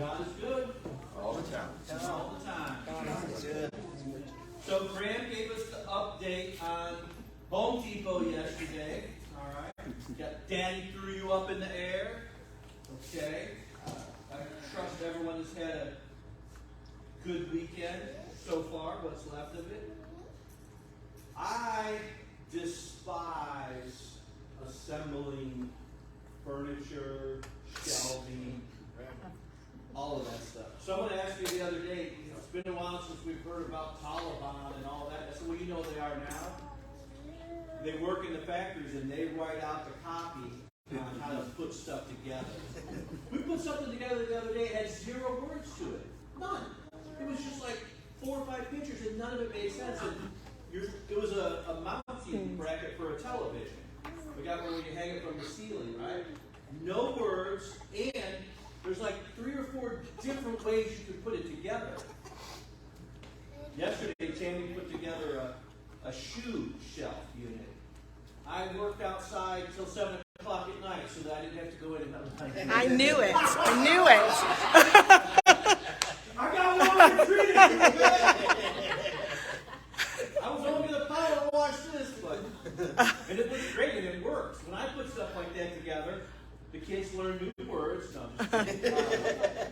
God is good. All the time. All the time. God is good. So Graham gave us the update on Home Depot yesterday. All right. Got Daddy threw you up in the air. Okay. I trust everyone has had a good weekend so far, what's left of it. I despise assembling furniture, shelving, all of that stuff. Someone asked me the other day, it's been a while since we've heard about Taliban and all that. I said, well, you know what they are now? They work in the factories and they write out the copy on how to put stuff together. We put something together the other day, it had 0 words to it. None. It was just like 4 or 5 pictures and none of it made sense. And it was a mounting bracket for a television. We got one where you hang it from the ceiling, right? No words, and there's like 3 or 4 different ways you could put it together. Yesterday, Tammy put together a shoe shelf unit. I worked outside till 7 o'clock at night so that I didn't have to go in and out. I knew it. I knew it. I got one retreating. I was only going to power wash this, and it was great and it works. When I put stuff like that together, the kids learn new words. No, I'm just kidding.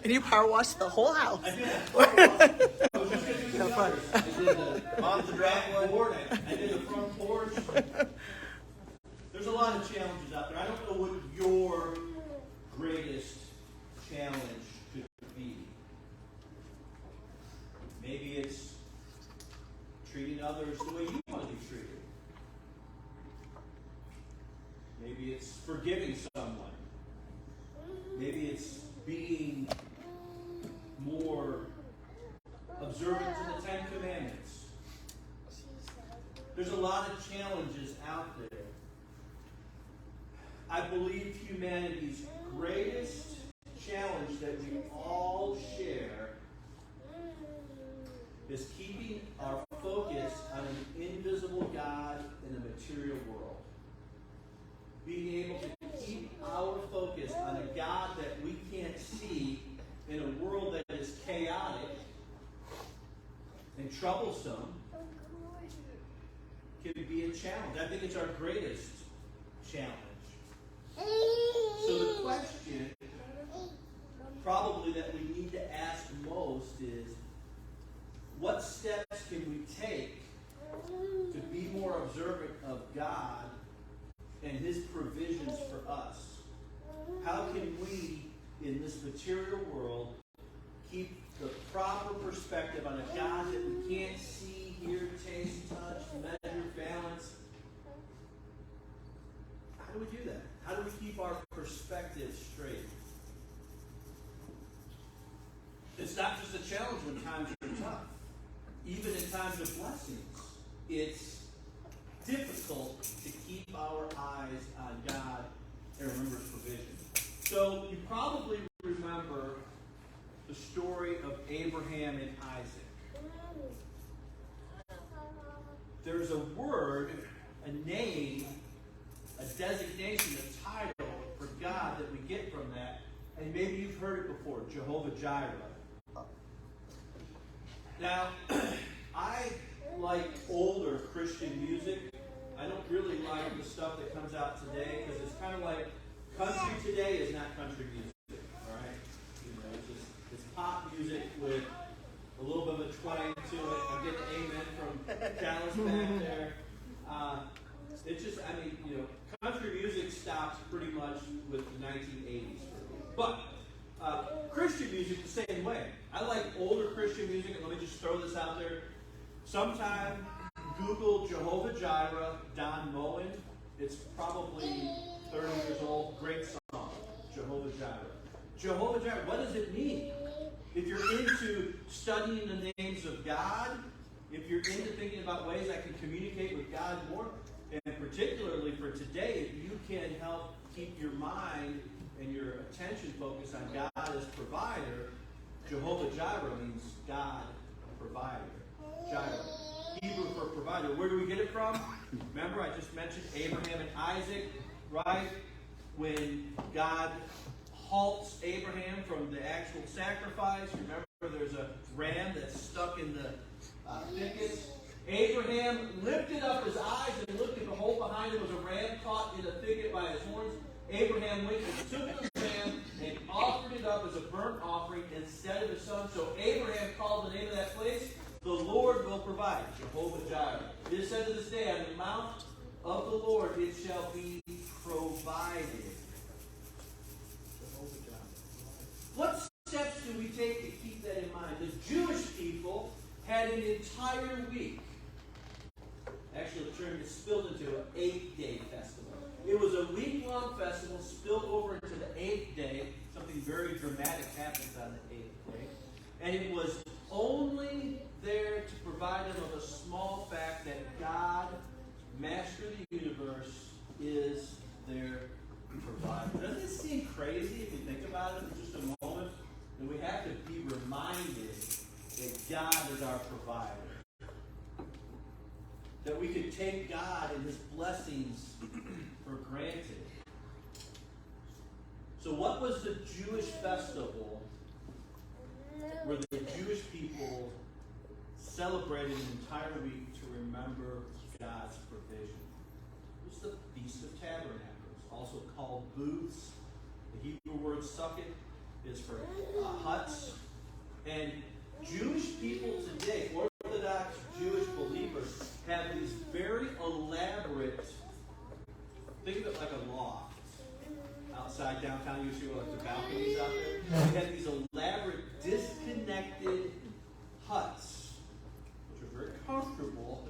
And you power washed the whole house. I did. I was just going to do the others. I did the Off the back board. I did the front porch. There's a lot of challenges out there. I don't know what your greatest challenge could be. Maybe it's treating others the way you want to be treated. Maybe it's forgiving someone. Maybe it's being more observant to the 10 Commandments. There's a lot of challenges out there. I believe humanity's greatest challenge that we all share is keeping our focus on an invisible God in a material world. Being able to keep our focus on a God that we can't see in a world that is chaotic and troublesome can be a challenge. I think it's our greatest challenge. So the question probably that we need to ask most is, what steps can we take to be more observant of God and His provisions for us? How can we, in this material world, keep the proper perspective on a God that we can't see, hear, taste, touch, measure, balance? How do we do that? How do we keep our perspective straight? It's not just a challenge when times are tough. Even in times of blessings, it's difficult to keep our eyes on God and remember His provision. So you probably remember the story of Abraham and Isaac. There's a word, a name, a designation, a title for God that we get from that. And maybe you've heard it before, Jehovah Jireh. Now, I like older Christian music. I don't really like the stuff that comes out today because it's kind of like country today is not country music. All right, it's pop music with a little bit of a twang to it. I'm getting an amen from Dallas back there. It's just, country music stops pretty much with the 1980s for me. But Christian music the same way. I like older Christian music, and let me just throw this out there. Sometime Google Jehovah Jireh, Don Moen. It's probably 30 years old. Great song, Jehovah Jireh. Jehovah Jireh, what does it mean? If you're into studying the names of God, if you're into thinking about ways I can communicate with God more, and particularly for today, if you can help keep your mind and your attention focused on God as provider, Jehovah Jireh means God provider. Jireh. Hebrew for provider. Where do we get it from? Remember, I just mentioned Abraham and Isaac, right? When God halts Abraham from the actual sacrifice. Remember, there's a ram that's stuck in the thickets. Abraham lifted up his eyes and looked, and behold, behind him was a ram caught in a thicket by his horns. Abraham went and took the ram and offered it up as a burnt offering instead of his son. So Abraham called the name of that place, "The Lord will provide," Jehovah Jireh. It is said to this day, "On the mount of the Lord it shall be provided." Jehovah Jireh. What steps do we take to keep that in mind? The Jewish people had an entire week. Actually, the term is spilled into an 8-day festival. It was a week-long festival spilled over into the 8th day. Something very dramatic happens on the 8th day. And it was only there to provide them with a small fact that God, Master of the universe, is their provider. Doesn't it seem crazy if you think about it for just a moment? And we have to be reminded that God is our provider. That we could take God and His blessings for granted. So what was the Jewish festival where the Jewish people celebrated an entire week to remember God's provision? It was the Feast of Tabernacles, also called booths. The Hebrew word sukkot is for huts. And Jewish people today, Orthodox Jewish believers, have these very elaborate, think of it like a loft outside downtown. You see like the balconies out there. They have these elaborate, disconnected huts, which are very comfortable.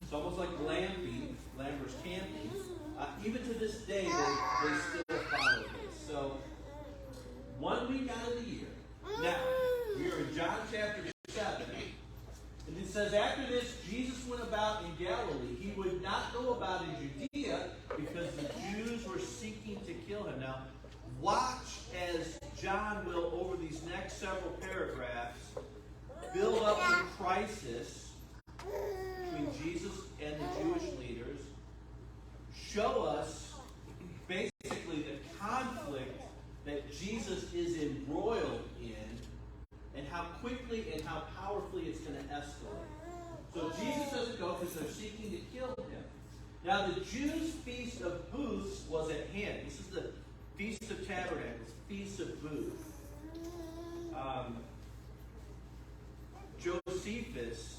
It's almost like glamping, glamour's camping. Even to this day, they still follow this. So, 1 week out of the year. Now, we are in John chapter 7. And it says, after this, Jesus went about in Galilee. He would not go about in Judea because the Jews were seeking to kill him. Now, watch as John will, over these next several paragraphs, build up the crisis between Jesus and the Jewish leaders, show us basically the conflict that Jesus is embroiled in, and how quickly and how powerfully it's going to escalate. So Jesus doesn't go because they're seeking to kill him. Now the Jews' Feast of Booths was at hand. This is the Feast of Tabernacles, Feast of Booths. Josephus,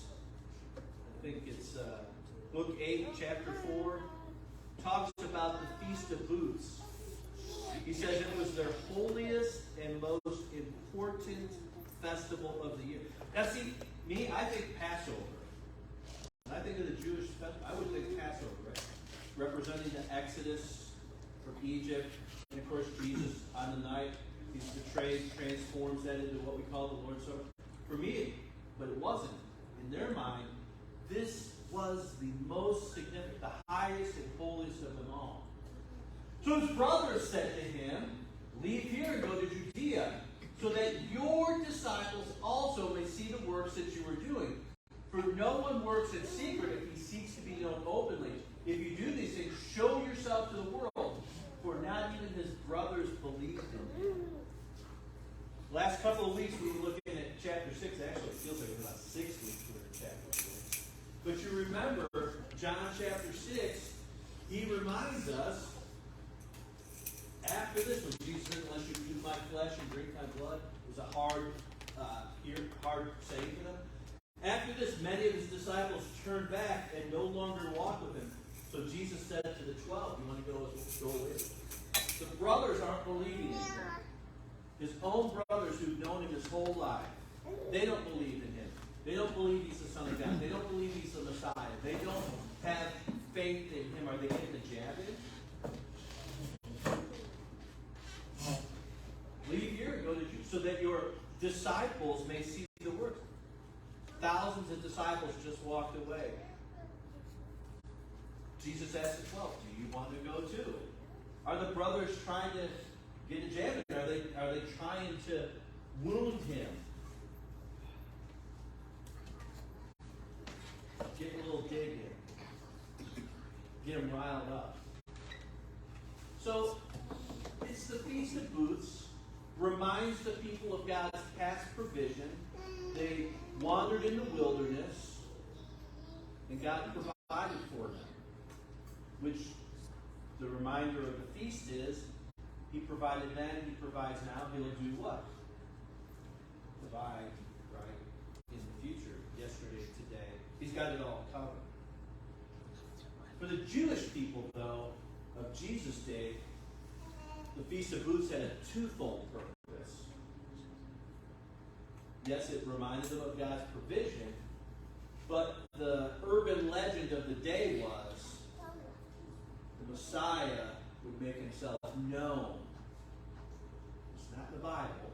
I think it's book 8, chapter 4, talks about the Feast of Booths. He says it was their holiest and most important festival of the year. Now see, me, I think Passover. When I think of the Jewish festival, I would think Passover, right? Representing the Exodus from Egypt. And of course, Jesus on the night he's betrayed transforms that into what we call the Lord's Supper. For me, but it wasn't. In their mind, this was the most significant, the highest and holiest of them all. So his brothers said to him, "Leave here and go to Judea, so that your disciples also may see the works that you are doing. For no one works in secret if he seeks to be known openly. If you do these things, show yourself to the world." For not even his brothers believed in him. Last couple of weeks we were looking at chapter 6. Actually, it feels like it was about 6 weeks we were in chapter 6. But you remember, John chapter 6, he reminds us, after this, when Jesus said, "Unless you eat my flesh and drink my blood," it was a hard saying for them. After this, many of his disciples turned back and no longer walked with him. So Jesus said to the 12, "You want to go with me?" The brothers aren't believing in him. His own brothers who've known him his whole life, they don't believe in him. They don't believe he's the Son of God. They don't believe he's the Messiah. They don't have faith in him. Are they getting the jab in? Leave here and go to Judea, so that your disciples may see the works. Thousands of disciples just walked away. Jesus asked the 12, "Do you want to go too?" Are the brothers trying to get a jab in? Are they trying to wound him? Get a little dig in. Get him riled up. So, it's the Feast of Booths. reminds the people of God's past provision. They wandered in the wilderness, and God provided for them. Which the reminder of the feast is, He provided then, He provides now, He'll do what? Provide, right? In the future, yesterday, today. He's got it all covered. For the Jewish people, though, of Jesus' day, the Feast of Booths had a twofold purpose. Yes, it reminded them of God's provision, but the urban legend of the day was the Messiah would make Himself known. It's not in the Bible,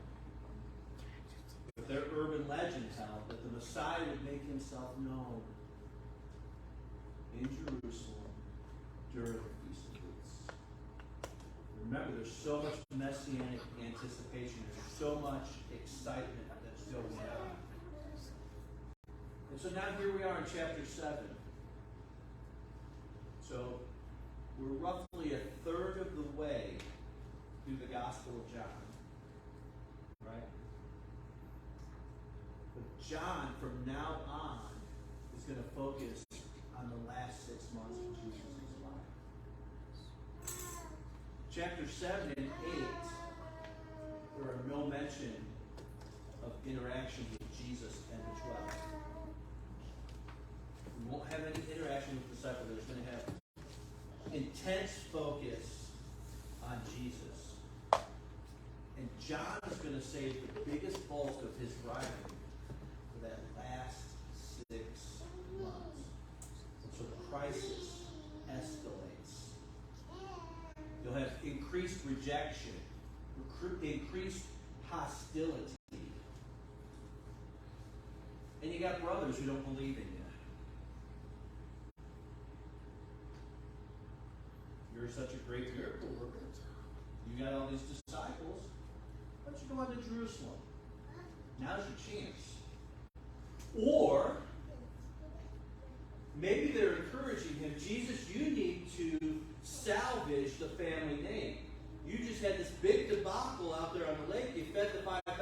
but their urban legend held that the Messiah would make Himself known in Jerusalem during the Feast of Booths. Remember, there's so much messianic anticipation. There's so much excitement that's going on. And so now here we are in chapter 7. So we're roughly a third of the way through the Gospel of John. Right? But John, from now on, is going to focus on the last 6 months of Jesus' life. Chapter 7 and 8, there are no mention of interaction with Jesus and the 12. We won't have any interaction with the disciples. There's going to have intense focus on Jesus. And John is going to save the biggest bulk of his writing for that last 6 months. So the crisis escalates. You'll have increased rejection, increased hostility. And you got brothers who don't believe in you. You're such a great miracle worker. You got all these disciples. Why don't you go on to Jerusalem? Now's your chance. Or maybe they're encouraging him, Jesus, you need to salvage the family name. You just had this big debacle out there on the lake. You fed the 5,000.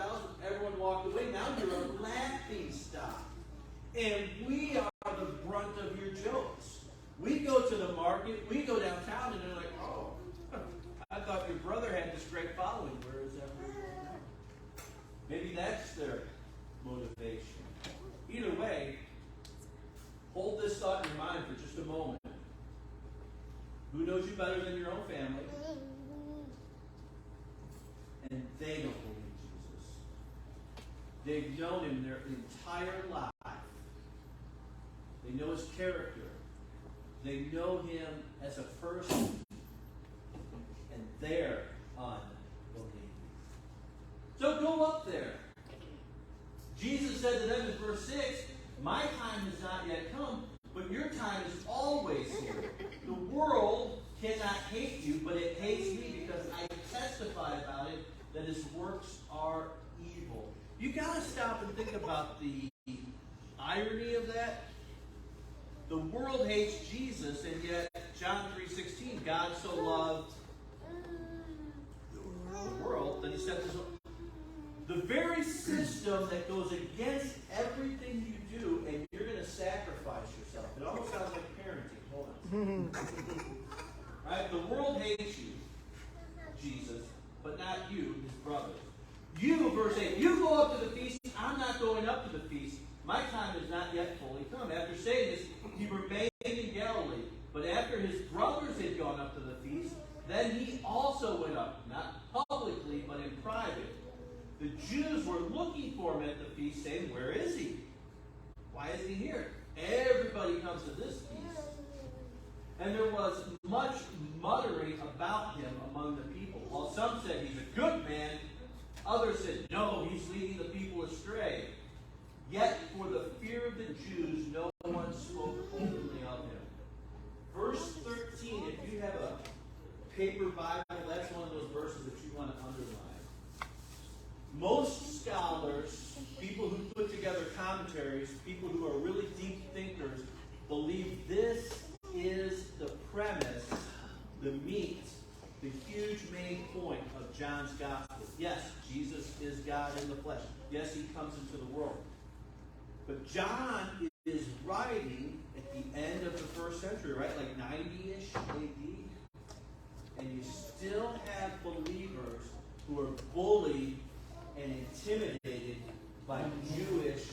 Everyone walked away. Now you're a laughing stock. And we are the brunt of your jokes. We go to the market. We go downtown, and they're like, oh, I thought your brother had this great following. Where is that? Maybe that's their motivation. Either way, hold this thought in your mind for just a moment. Who knows you better than your own family? And they don't believe Jesus. They've known him their entire life. They know his character. They know him as a person. And they're unbelieving. So go up there. Jesus said to them in verse 6, my time has not yet come, but your time is always here. The world cannot hate you, but it hates me because I testify about it that his works are evil. You got to stop and think about the irony of that. The world hates Jesus, and yet John 3:16, God so loved the world that he sent his own. The very system that goes against everything you do, and you're going to sacrifice yourself. It almost sounds like parenting. Hold on. Right? The world hates you, Jesus, but not you, his brothers. You, verse 8, you go up to the feast. I'm not going up to the feast. My time is not yet fully come. After saying this, he remained in Galilee. But after his brothers had gone up to the feast, then he also went up, not publicly, but in private. The Jews were looking for him at the feast, saying, where is he? Why isn't he here? Everybody comes to this feast. And there was much muttering about him among the people. While some said he's a good man, others said, no, he's leading the people astray. Yet for the fear of the Jews, no one spoke openly of him. Verse 13, if you have a paper Bible, that's one of those verses that you want to underline. Most scholars, people who put together commentaries, people who are really deep thinkers, believe this is the premise, the meat, the huge main point of John's gospel. Yes, Jesus God in the flesh. Yes, he comes into the world. But John is writing at the end of the first century, right? Like 90-ish AD. And you still have believers who are bullied and intimidated by Jewish,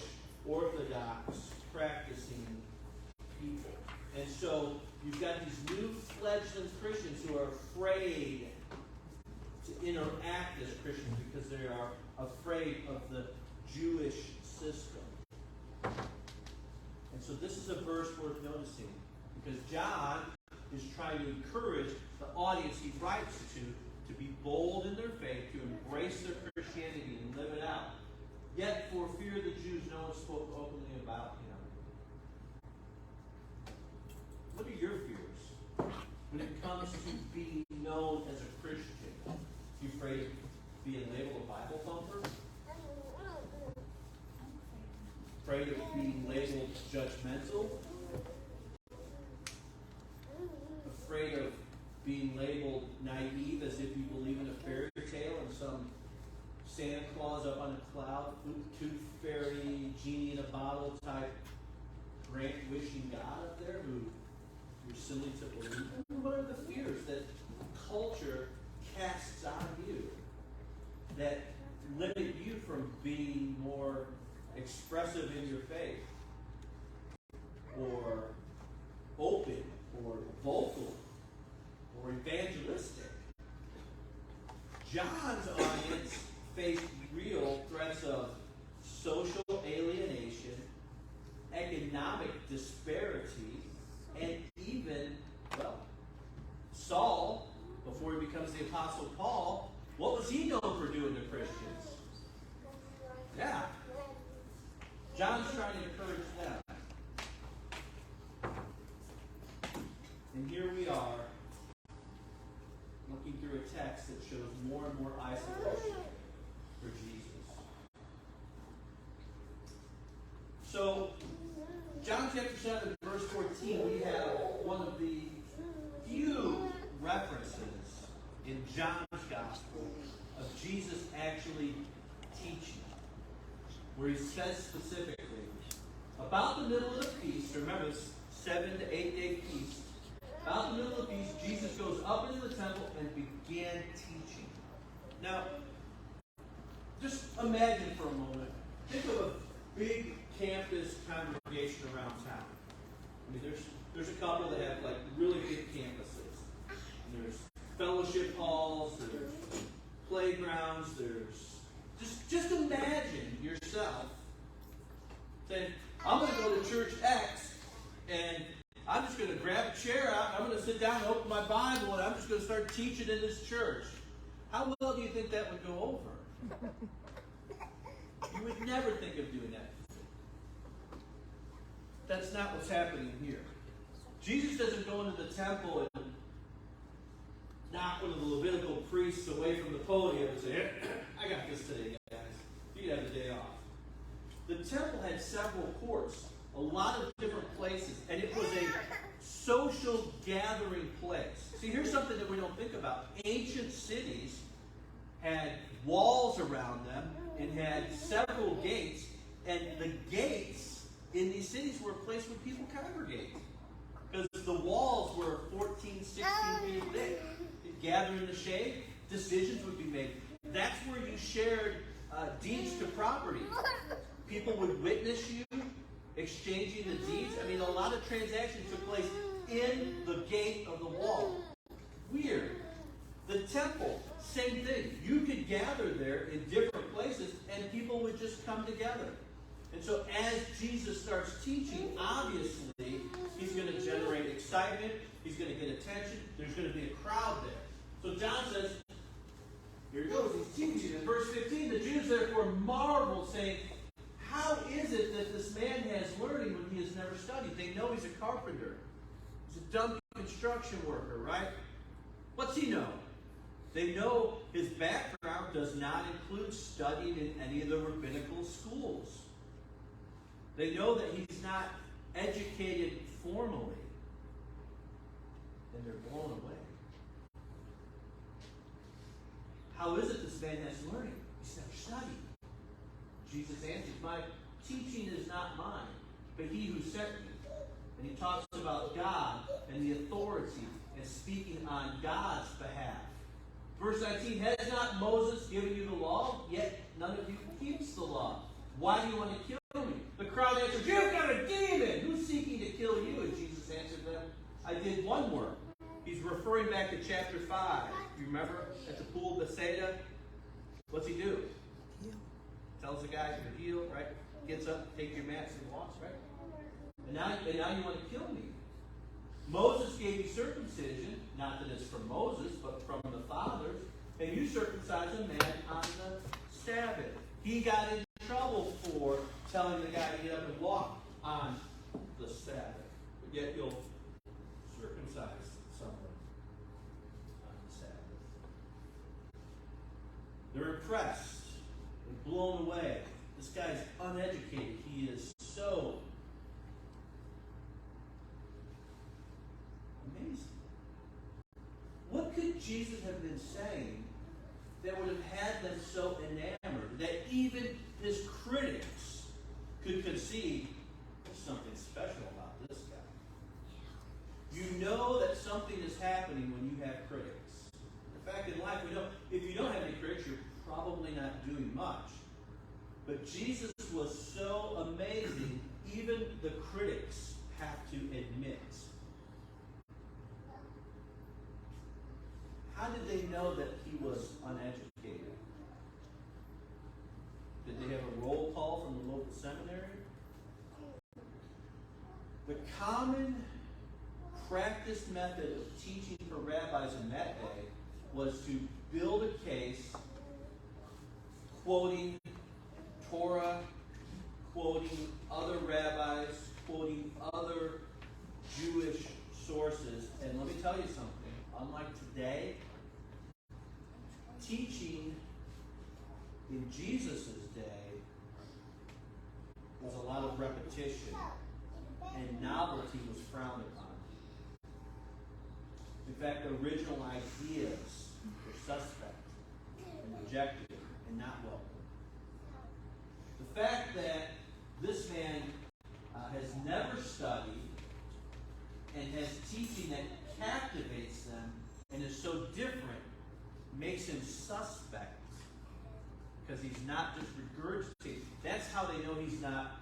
Orthodox, practicing people. And so you've got these new fledgling Christians who are afraid to interact as Christians because they are afraid of the Jewish system. And so this is a verse worth noticing because John is trying to encourage the audience he writes to be bold in their faith, to embrace their Christianity and live it out. Yet, for fear of the Jews, no one spoke openly about him. What are your fears when it comes to being known as a Christian? Are you afraid of being labeled a Bible thumper? Afraid of being labeled judgmental? Afraid of being labeled naive, as if you believe in a fairy tale and some Santa Claus up on a cloud, tooth fairy, genie in a bottle type grant wishing God up there who you're silly to believe in? What are the fears that culture casts on you that limit you from being more expressive in your faith, or open, or vocal, or evangelistic? John's audience faced real threats of social alienation, economic disparity, and even, well, Saul, before he becomes the Apostle Paul, what was he known for doing to Christians? Yeah. John's trying to encourage them. And here we are, looking through a text that shows more and more isolation for Jesus. So, John chapter 7, verse 14, we have one of the few references in John's Gospel of Jesus actually teaching, where he says specifically, about the middle of the feast, remember this 7 to 8 day feast, about the middle of the feast, Jesus goes up into the temple and began teaching. Now, just imagine for a moment, think of a big campus congregation around town. I mean, there's a couple that have like really big campuses. And there's fellowship halls, there's playgrounds, there's just imagine yourself saying, I'm going to go to church X and I'm just going to grab a chair out, I'm going to sit down and open my Bible, and I'm just going to start teaching in this church. How well do you think that would go over? You would never think of doing that. That's not what's happening here. Jesus doesn't go into the temple and knock one of the Levitical priests away from the podium and say, hey, I got this today, guys. You can have the day off. The temple had several courts, a lot of different places, and it was a social gathering place. See, here's something that we don't think about. Ancient cities had walls around them and had several gates, and the gates in these cities were a place where people congregate. Because the walls were 14, 16 feet thick. You'd gather in the shade, decisions would be made. That's where you shared deeds to property. People would witness you exchanging the deeds. I mean, a lot of transactions took place in the gate of the wall. Weird. The temple, same thing. You could gather there in different places and people would just come together. And so as Jesus starts teaching, obviously, he's going to generate excitement. He's going to get attention. There's going to be a crowd there. So John says, here he goes, he's teaching. In verse 15, the Jews therefore marveled, saying, how is it that this man has learning when he has never studied? They know he's a carpenter. He's a dumb construction worker, right? What's he know? They know his background does not include studying in any of the rabbinical schools. They know that he's not educated formally. And they're blown away. How is it this man has learning? He's never studied. Jesus answered, my teaching is not mine, but he who sent me. And he talks about God and the authority and speaking on God's behalf. Verse 19, has not Moses given you the law? Yet none of you keeps the law. Why do you want to kill me? The crowd answered, you've got a demon! Who's seeking to kill you? And Jesus answered them, I did one work. He's referring back to chapter 5. You remember at the pool of Bethsaida? What's he do? Tells the guy to heal, right? Gets up, take your mats and walks, right? And now you want to kill me. Moses gave you circumcision, not that it's from Moses, but from the fathers, and you circumcise a man on the Sabbath. He got in trouble for telling the guy to get up and walk on the Sabbath. But yet you'll circumcise someone on the Sabbath. They're impressed. They're blown away. This guy's uneducated. He is so amazing. What could Jesus have been saying that would have had them so enamored that even his critics could concede there's something special about this guy? You know that something is happening when you have critics. In fact, in life, we know if you don't have any critics, you're probably not doing much. But Jesus was so amazing, even the critics have to admit. How did they know that he was uneducated? Did they have a roll call from the local seminary? The common practiced method of teaching for rabbis in that day was to build a case quoting Torah, quoting other rabbis, quoting other Jewish sources. And let me tell you something. Unlike today, teaching in Jesus' day was a lot of repetition, and novelty was frowned upon. In fact, the original ideas were suspect and rejected and not welcome. The fact that this man has never studied and has teaching that captivates them and is so different makes him suspect, because he's not just regurgitating. That's how they know he's not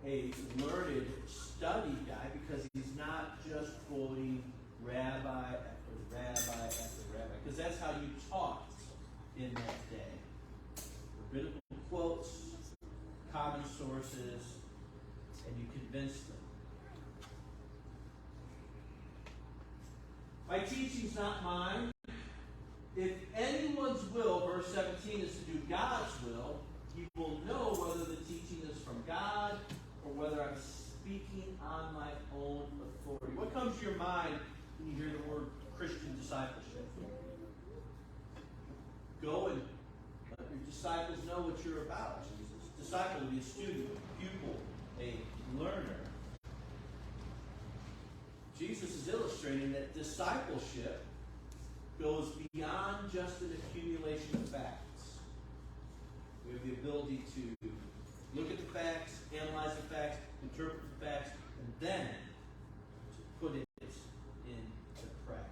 a learned study guy, because he's not just quoting rabbi after rabbi after rabbi, because that's how you taught in that day. Rabbinical quotes, common sources, and you convince them. My teaching's not mine. If anyone's will, verse 17, is to do God's will, you will know whether the teaching is from God or whether I'm speaking on my own authority. What comes to your mind when you hear the word Christian discipleship? Go and let your disciples know what you're about, Jesus. Disciple would be a student, a pupil, a learner. Jesus is illustrating that discipleship goes beyond just an accumulation of facts. We have the ability to look at the facts, analyze the facts, interpret the facts, and then to put it into practice.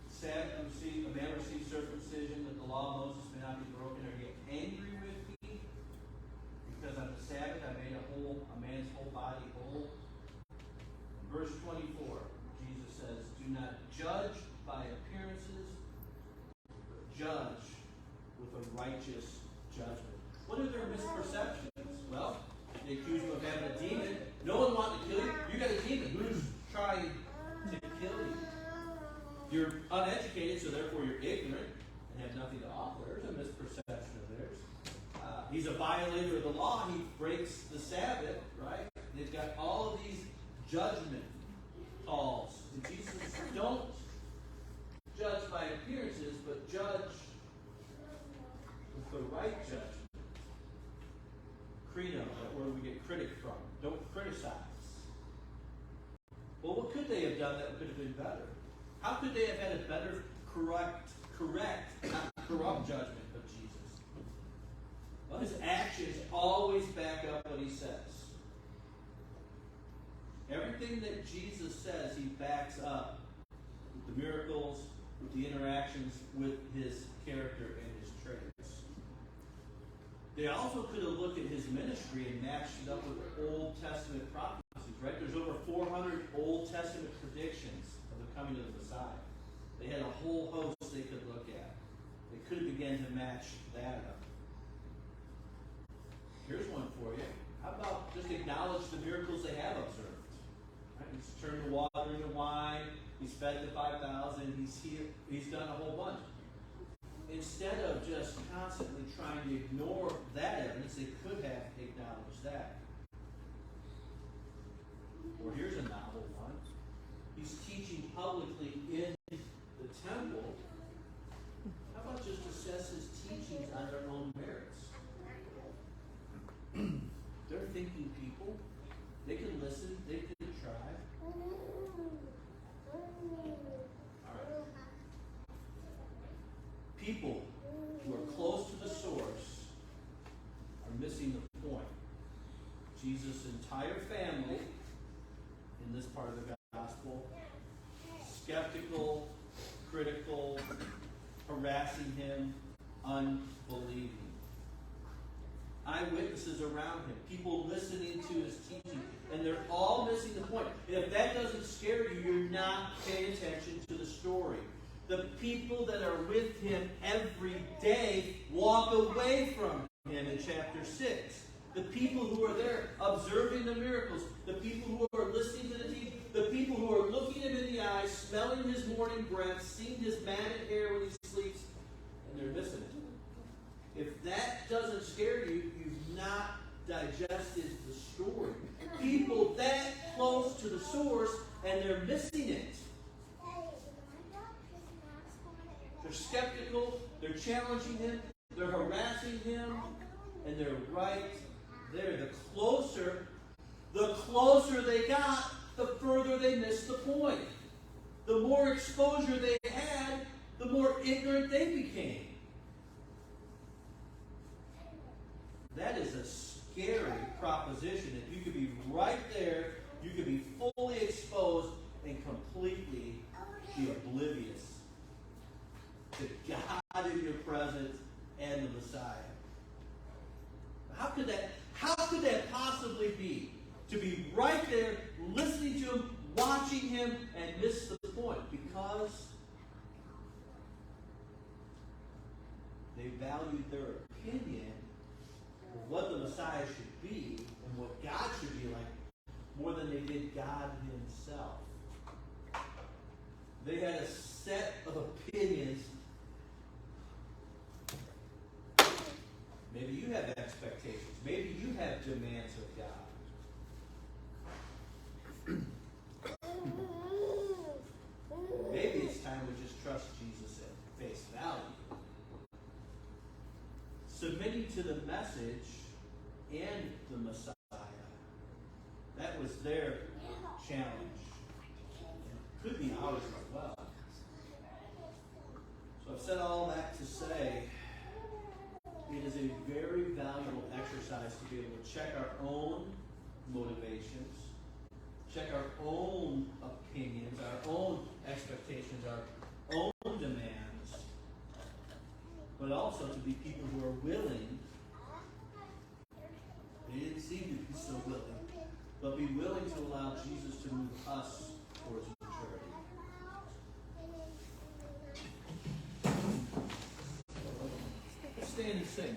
Sad to receive, a man receives circumcision that the law of Moses may not be broken, or get angry with me, because on the Sabbath I made a man's whole body whole. In verse 24, Jesus says, do not judge by appearances, but judge with a righteous judgment. What are their misperceptions? Well, they accuse him of having a demon. No one wanted to kill you. You got a demon. Who's trying to kill you? You're uneducated, so therefore you're ignorant and have nothing to offer. There's a misperception of theirs. He's a violator of the law. He breaks the Sabbath, right? They've got all of these judgment calls. And Jesus says, don't judge by appearances, but judge with the right judgment. Crino, that word we get critic from. Don't criticize. Well, what could could they have done that could have been better? How could they have had a better, corrupt, not corrupt judgment of Jesus? Well, his actions always back up what he says. Everything that Jesus says, he backs up with the miracles, with the interactions with his character and his traits. They also could have looked at his ministry and matched it up with Old Testament prophecies, right? There's over 400 Old Testament predictions of the coming of the Messiah. They had a whole host they could look at. They could have begun to match that up. Here's one for you. How about just acknowledge the miracles they have observed? Right? He's turned the water into wine. He's fed the 5,000. He's done a whole bunch. Instead of just constantly trying to ignore that evidence, they could have acknowledged that. Or here's a novel one. He's teaching publicly in the temple. How about just assess his teachings on their own merits? They're thinking people. They can listen. They can try. All right. People who are close to the source are missing the point. Jesus' entire family, in this part of the gospel, skeptical, critical, harassing him, unbelieving. Eyewitnesses around him, people listening to his teaching, and they're all missing the point. And if that doesn't scare you, you're not paying attention to the story. The people that are with him every day walk away from him in chapter 6. The people who are there observing the miracles, the people who are listening to the teaching, the people who are looking him in the eyes, smelling his morning breath, seeing his matted hair when he sleeps, and they're missing it. If that doesn't scare you, you've not digested the story. People that close to the source, and they're missing it. They're skeptical, they're challenging him, they're harassing him, and they're right there. The closer they got, the further they missed the point. The more exposure they had, the more ignorant they became. That is a scary proposition that you could be right there, you could be fully exposed and completely be oblivious to God in your presence and the Messiah. How could that possibly be? To be right there, listening to him, watching him, and miss the point. Because they valued their opinion of what the Messiah should be and what God should be like more than they did God himself. They had a set of opinions. Maybe you have expectations. Maybe you have demands of God. Maybe it's time to just trust Jesus at face value. Submitting to the message and the Messiah. That was their challenge. It could be ours as well. So I've said all that to say it is a very valuable exercise to be able to check our own motivations, check our own opinions, our own expectations, our own demands, but also to be people who are willing. They didn't seem to be so willing, but be willing to allow Jesus to move us towards maturity. Let's stand and sing.